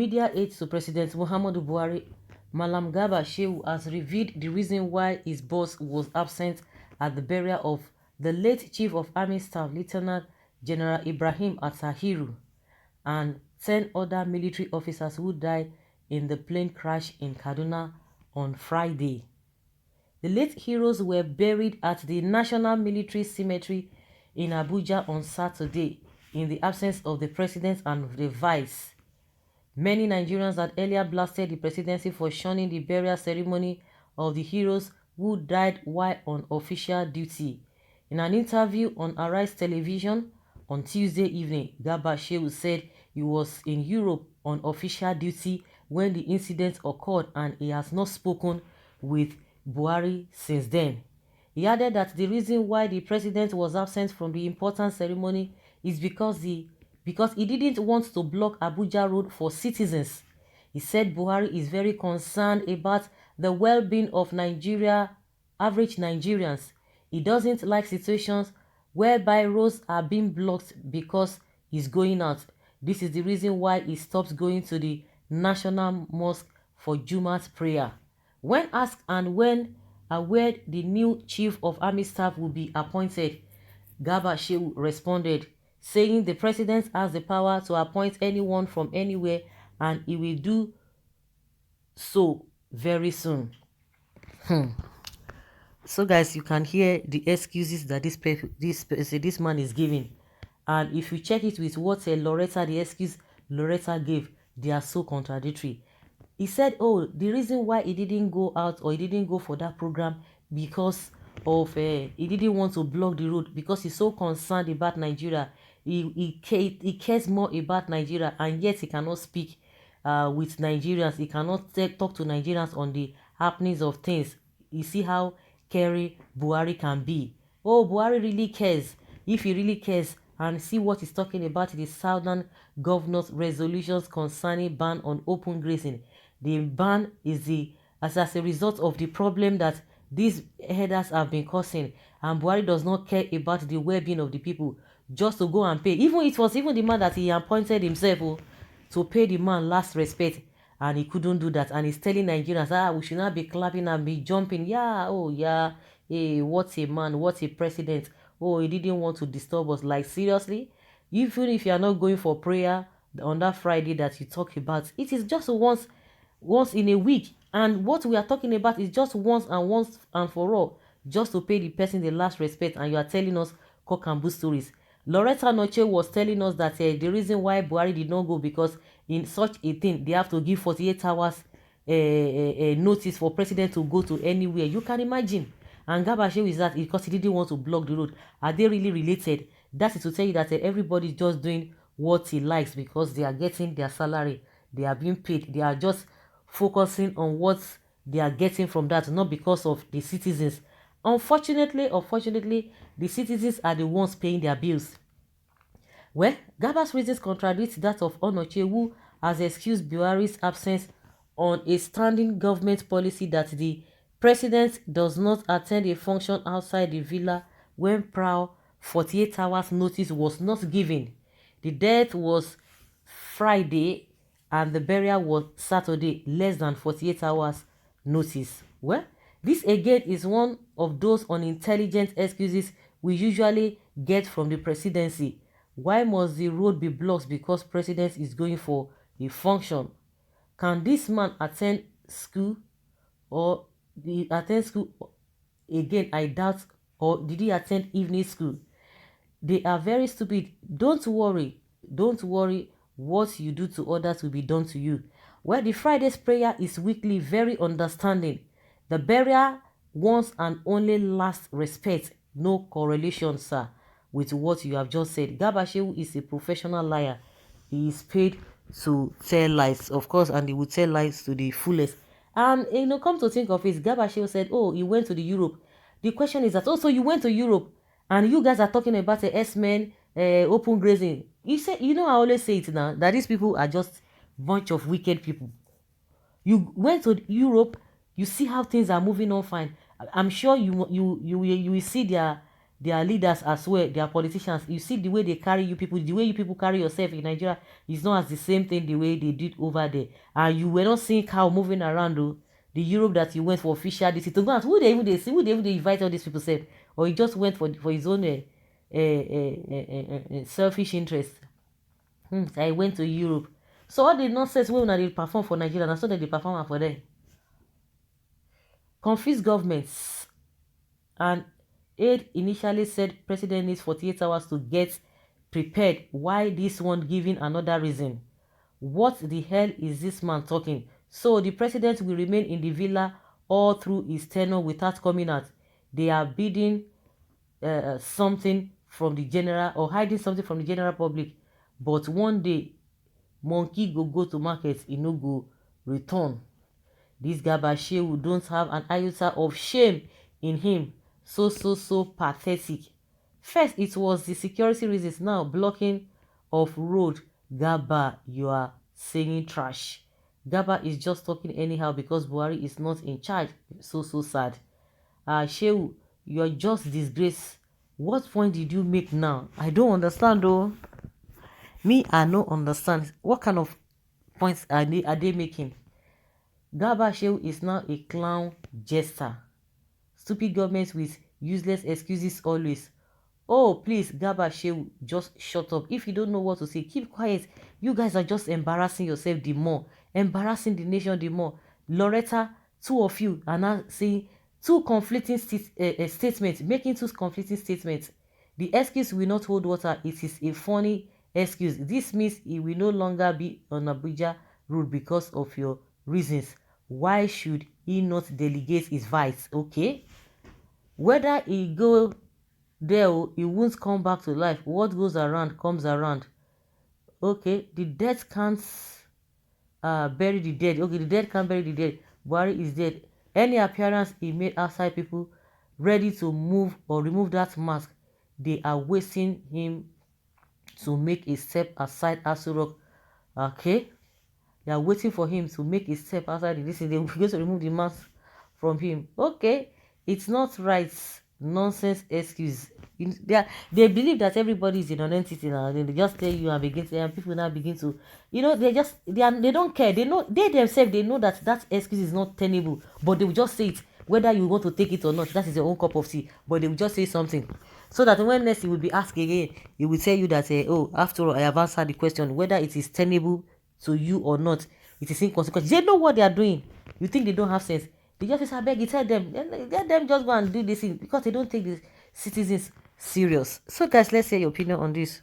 media aide to President Muhammadu Buhari, Malam Garba Shehu, has revealed the reason why his boss was absent at the burial of the late Chief of Army Staff Lieutenant General Ibrahim Attahiru and 10 other military officers who died in the plane crash in Kaduna on Friday. The late heroes were buried at the National Military Cemetery in Abuja on Saturday in the absence of the president and the vice. Many Nigerians had earlier blasted the presidency for shunning the burial ceremony of the heroes who died while on official duty. In an interview on Arise Television on Tuesday evening, Garba Shehu said he was in Europe on official duty when the incident occurred and he has not spoken with Buhari since then. He added that the reason why the president was absent from the important ceremony is because he didn't want to block Abuja Road for citizens. He said Buhari is very concerned about the well-being of average Nigerians. He doesn't like situations whereby roads are being blocked because he's going out. This is the reason why he stopped going to the National Mosque for Jumat prayer. When asked and when aware the new Chief of Army Staff will be appointed, Garba Shehu responded, saying the president has the power to appoint anyone from anywhere and he will do so very soon. So guys, you can hear the excuses that this man is giving, and if you check it with what the excuse Loretta gave, they are so contradictory. He said, oh, the reason why he didn't go out or he didn't go for that program because of he didn't want to block the road because he's so concerned about Nigeria. He cares more about Nigeria, and yet he cannot speak with Nigerians. He cannot talk to Nigerians on the happenings of things. You see how caring Buhari can be. Oh, Buhari really cares. If he really cares, and see what he's talking about in the Southern Governor's resolutions concerning ban on open grazing. The ban is as a result of the problem that these headers have been causing, and Buhari does not care about the well-being of the people, just to go and pay. It was even the man that he appointed himself to pay the man last respect, and he couldn't do that. And he's telling Nigerians, we should not be clapping and be jumping. Yeah, oh yeah, hey, what a man, what a president. Oh, he didn't want to disturb us. Like, seriously? Even if you are not going for prayer on that Friday that you talk about, it is just once in a week. And what we are talking about is just once and for all, just to pay the person the last respect. And you are telling us cock and bull stories. Loretta Noche was telling us that the reason why Buhari did not go, because in such a thing, they have to give 48 hours notice for president to go to anywhere. You can imagine. And Garba Shehu is that because he didn't want to block the road. Are they really related? That is to tell you that everybody is just doing what he likes because they are getting their salary. They are being paid. They are just focusing on what they are getting from that, not because of the citizens. Unfortunately, the citizens are the ones paying their bills. Well, Garba's reasons contradict that of Onoche, who has excused Buhari's absence on a standing government policy that the president does not attend a function outside the villa when prior 48 hours notice was not given. The death was Friday and the burial was Saturday, less than 48 hours notice. Well, this again is one of those unintelligent excuses we usually get from the presidency. Why must the road be blocked because president is going for a function? Can this man attend school or attend school again? I doubt. Or did he attend evening school? They are very stupid. Don't worry what you do to others will be done to you. Well, the Friday's prayer is weekly, very understanding. The burial once and only last respect. No correlation, sir, with what you have just said. Garba Shehu is a professional liar. He is paid to tell lies, of course, and he will tell lies to the fullest. And come to think of it, Garba Shehu said, oh, he went to the Europe. The question is that, oh, so you went to Europe, and you guys are talking about the S-men open grazing. You say, I always say it now, that these people are just bunch of wicked people. You went to Europe, you see how things are moving on fine. I'm sure you will see their their leaders as well, their politicians. You see the way they carry you people, the way you people carry yourself in Nigeria is not as the same thing the way they did over there. And you were not seeing cow moving around though. The Europe that you went for official this to go and who they even they see, who they even they invite all these people say, or he just went for his own selfish interest. I went to Europe. So all the nonsense when they perform for Nigeria, that's what they perform for them. Confused governments. And aid initially said president needs 48 hours to get prepared. Why this one giving another reason? What the hell is this man talking? So the president will remain in the villa all through his tenure without coming out. They are bidding something from the general or hiding something from the general public. But one day, monkey go to market, e no go return. This Garba Shehu don't have an iota of shame in him. So pathetic. First, it was the security reasons. Now, blocking of road. Garba, you are saying trash. Garba is just talking anyhow because Buhari is not in charge. So sad. Shehu, you are just disgrace. What point did you make now? I don't understand though. Me, I don't understand. What kind of points are they making? Garba Shehu is now a clown jester. Stupid governments with useless excuses always. Oh, please, Garba Shehu, just shut up. If you don't know what to say, keep quiet. You guys are just embarrassing yourself the more. Embarrassing the nation the more. Loretta, two of you are now saying two conflicting statements, making two conflicting statements. The excuse will not hold water. It is a funny excuse. This means he will no longer be on Abuja road because of your reasons. Why should he not delegate his vice? Okay, whether he go there, he won't come back to life. What goes around comes around. Okay, the dead can't bury the dead. Okay, the dead can't bury the dead. Buhari is dead. Any appearance he made outside, people ready to move or remove that mask, they are wasting him to make a step aside Aso Rock. Okay, they are waiting for him to make a step outside this. They will going to remove the mask from him. Okay, it's not right. Nonsense excuse. They believe that everybody is in an entity now. They just tell you and begin to, and people now begin to, they don't care. They know, they themselves, they know that excuse is not tenable, but they will just say it whether you want to take it or not. That is your own cup of tea, but they will just say something so that when next he will be asked again, he will tell you that oh, after all, I have answered the question whether it is tenable to you or not. It is inconsequential. They know what they are doing. You think they don't have sense? The justice, I beg you, tell them, let them just go and do this thing because they don't take the citizens serious. So guys, let's hear your opinion on this.